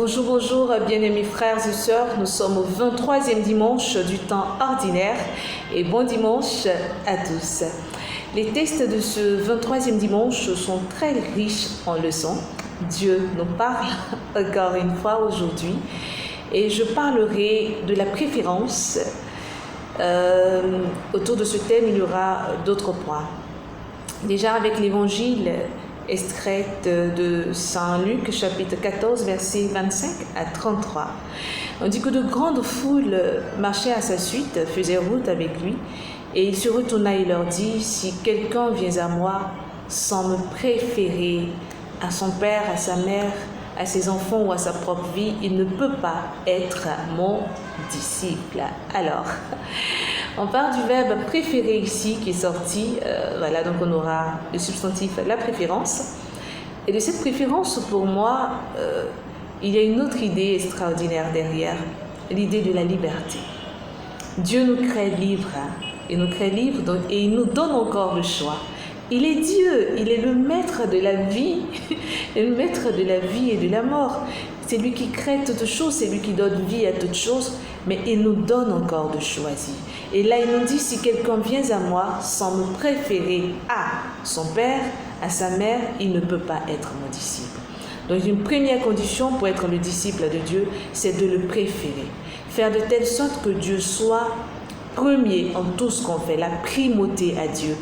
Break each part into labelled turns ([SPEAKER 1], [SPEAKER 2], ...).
[SPEAKER 1] Bonjour, bonjour, bien-aimés frères et sœurs. Nous sommes au 23e dimanche du temps ordinaire et bon dimanche à tous. Les textes de ce 23e dimanche sont très riches en leçons. Dieu nous parle encore une fois aujourd'hui et je parlerai de la préférence. Autour de ce thème, il y aura d'autres points. Déjà avec l'évangile extrait de Saint Luc, chapitre 14, versets 25 à 33. On dit que de grandes foules marchaient à sa suite, faisaient route avec lui, et il se retourna et leur dit, « Si quelqu'un vient à moi sans me préférer à son père, à sa mère, à ses enfants ou à sa propre vie, il ne peut pas être mon disciple. » Alors, on parle du verbe préférer ici qui est sorti. Voilà, donc on aura le substantif la préférence. Et de cette préférence, pour moi, il y a une autre idée extraordinaire derrière, l'idée de la liberté. Dieu nous crée libres, il nous crée libres donc, et il nous donne encore le choix. Il est Dieu, il est le maître de la vie, le maître de la vie et de la mort. C'est lui qui crée toutes choses, c'est lui qui donne vie à toutes choses, mais il nous donne encore de choisir. Et là, il nous dit, si quelqu'un vient à moi sans me préférer à son père, à sa mère, il ne peut pas être mon disciple. Donc, une première condition pour être le disciple de Dieu, c'est de le préférer. Faire de telle sorte que Dieu soit premier en tout ce qu'on fait, la primauté à Dieu.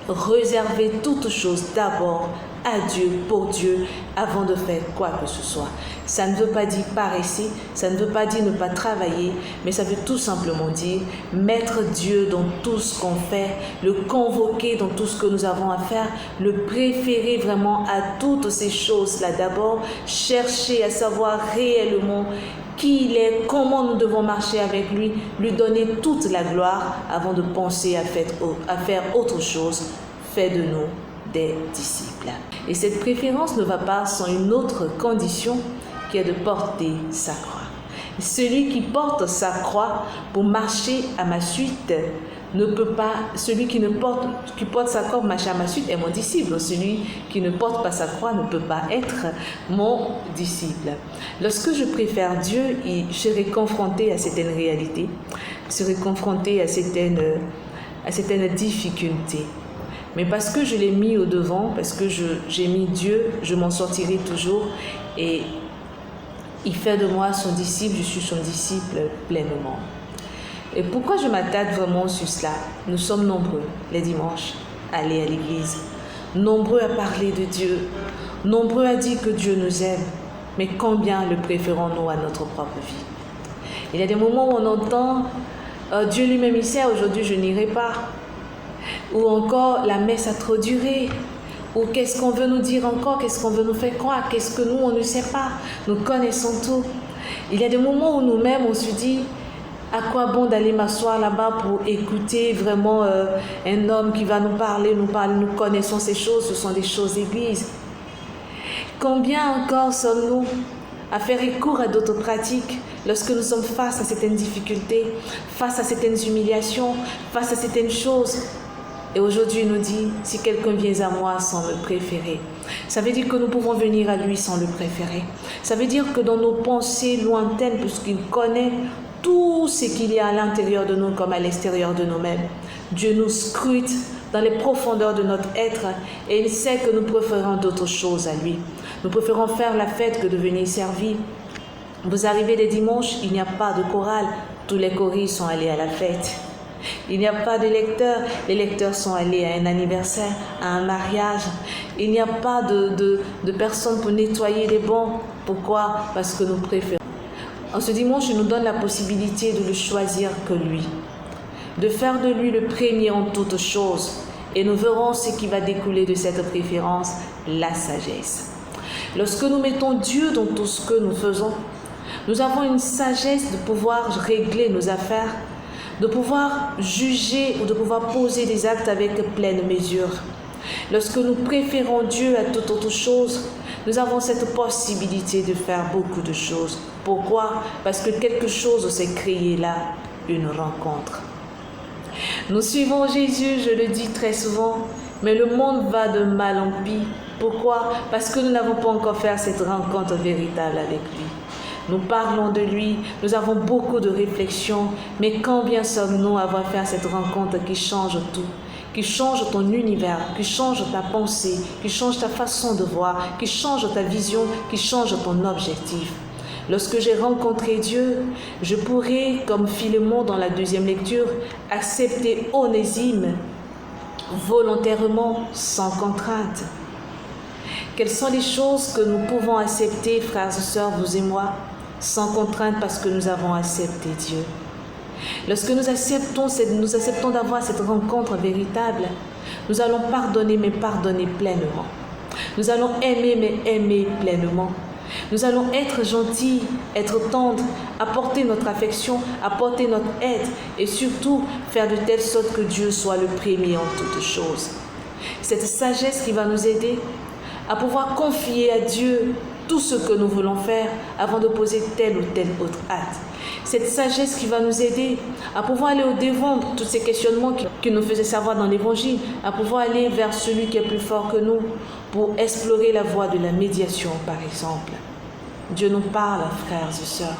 [SPEAKER 1] Réserver toutes choses d'abord à Dieu, pour Dieu, avant de faire quoi que ce soit. Ça ne veut pas dire paresser, ça ne veut pas dire ne pas travailler, mais ça veut tout simplement dire mettre Dieu dans tout ce qu'on fait, le convoquer dans tout ce que nous avons à faire, le préférer vraiment à toutes ces choses-là. D'abord, chercher à savoir réellement qui il est, comment nous devons marcher avec lui, lui donner toute la gloire avant de penser à faire autre chose. Fait de nous des disciples. Et cette préférence ne va pas sans une autre condition qui est de porter sa croix. Celui qui porte sa croix pour marcher à ma suite ne peut pas, celui qui porte sa croix pour marcher à ma suite est mon disciple. Celui qui ne porte pas sa croix ne peut pas être mon disciple. Lorsque je préfère Dieu, je serai confronté à certaines réalités, je serai confronté à certaines difficultés. Mais parce que je l'ai mis au devant, parce que j'ai mis Dieu, je m'en sortirai toujours. Et il fait de moi son disciple, je suis son disciple pleinement. Et pourquoi je m'attarde vraiment sur cela? Nous sommes nombreux les dimanches à aller à l'église, nombreux à parler de Dieu, nombreux à dire que Dieu nous aime. Mais combien le préférons-nous à notre propre vie? Il y a des moments où on entend Dieu lui-même il sait, aujourd'hui je n'irai pas. Ou encore, la messe a trop duré. Ou qu'est-ce qu'on veut nous dire encore? Qu'est-ce qu'on veut nous faire croire? Qu'est-ce que nous, on ne sait pas? Nous connaissons tout. Il y a des moments où nous-mêmes, on se dit, à quoi bon d'aller m'asseoir là-bas pour écouter vraiment un homme qui va nous parler, nous connaissons ces choses, ce sont des choses d'église. Combien encore sommes-nous à faire recours à d'autres pratiques lorsque nous sommes face à certaines difficultés, face à certaines humiliations, face à certaines choses? Et aujourd'hui, il nous dit, si quelqu'un vient à moi sans me préférer, ça veut dire que nous pouvons venir à lui sans le préférer. Ça veut dire que dans nos pensées lointaines, puisqu'il connaît tout ce qu'il y a à l'intérieur de nous comme à l'extérieur de nous-mêmes, Dieu nous scrute dans les profondeurs de notre être et il sait que nous préférons d'autres choses à lui. Nous préférons faire la fête que de venir servir. Vous arrivez les dimanches, il n'y a pas de chorale, tous les choristes sont allés à la fête. Il n'y a pas de lecteurs, les lecteurs sont allés à un anniversaire, à un mariage. Il n'y a pas de personnes pour nettoyer les bancs. Pourquoi? Parce que nous préférons. En ce dimanche, il nous donne la possibilité de le choisir que lui, de faire de lui le premier en toutes choses. Et nous verrons ce qui va découler de cette préférence, la sagesse. Lorsque nous mettons Dieu dans tout ce que nous faisons, nous avons une sagesse de pouvoir régler nos affaires, de pouvoir juger ou de pouvoir poser des actes avec pleine mesure. Lorsque nous préférons Dieu à toute autre chose, nous avons cette possibilité de faire beaucoup de choses. Pourquoi? Parce que quelque chose s'est créé là, une rencontre. Nous suivons Jésus, je le dis très souvent, mais le monde va de mal en pis. Pourquoi? Parce que nous n'avons pas encore fait cette rencontre véritable avec lui. nous parlons de lui, nous avons beaucoup de réflexions, mais combien sommes-nous à avoir fait cette rencontre qui change tout, qui change ton univers, qui change ta pensée, qui change ta façon de voir, qui change ta vision, qui change ton objectif. Lorsque j'ai rencontré Dieu, je pourrais, comme Philémon dans la deuxième lecture, accepter Onésime volontairement, sans contrainte. Quelles sont les choses que nous pouvons accepter, frères et sœurs, vous et moi, sans contrainte parce que nous avons accepté Dieu? Lorsque nous acceptons d'avoir cette rencontre véritable, nous allons pardonner, mais pardonner pleinement. Nous allons aimer, mais aimer pleinement. Nous allons être gentils, être tendres, apporter notre affection, apporter notre aide et surtout faire de telle sorte que Dieu soit le premier en toutes choses. Cette sagesse qui va nous aider à pouvoir confier à Dieu tout ce que nous voulons faire avant de poser tel ou tel autre acte. Cette sagesse qui va nous aider à pouvoir aller au-devant de tous ces questionnements qui nous faisaient savoir dans l'Évangile, à pouvoir aller vers celui qui est plus fort que nous pour explorer la voie de la médiation, par exemple. Dieu nous parle, frères et sœurs.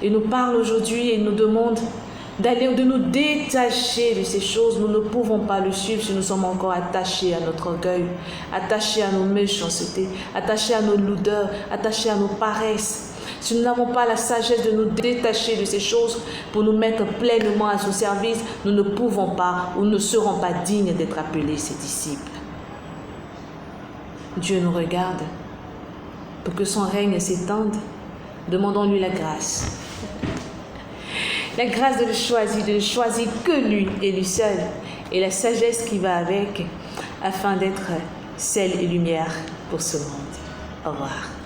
[SPEAKER 1] Il nous parle aujourd'hui et il nous demande de nous détacher de ces choses. Nous ne pouvons pas le suivre si nous sommes encore attachés à notre orgueil, attachés à nos méchancetés, attachés à nos lourdeurs, attachés à nos paresses. Si nous n'avons pas la sagesse de nous détacher de ces choses pour nous mettre pleinement à son service, nous ne pouvons pas ou ne serons pas dignes d'être appelés ses disciples. Dieu nous regarde. Pour que son règne s'étende, demandons-lui la grâce. La grâce de ne choisir que lui et lui seul, et la sagesse qui va avec, afin d'être sel et lumière pour ce monde. Au revoir.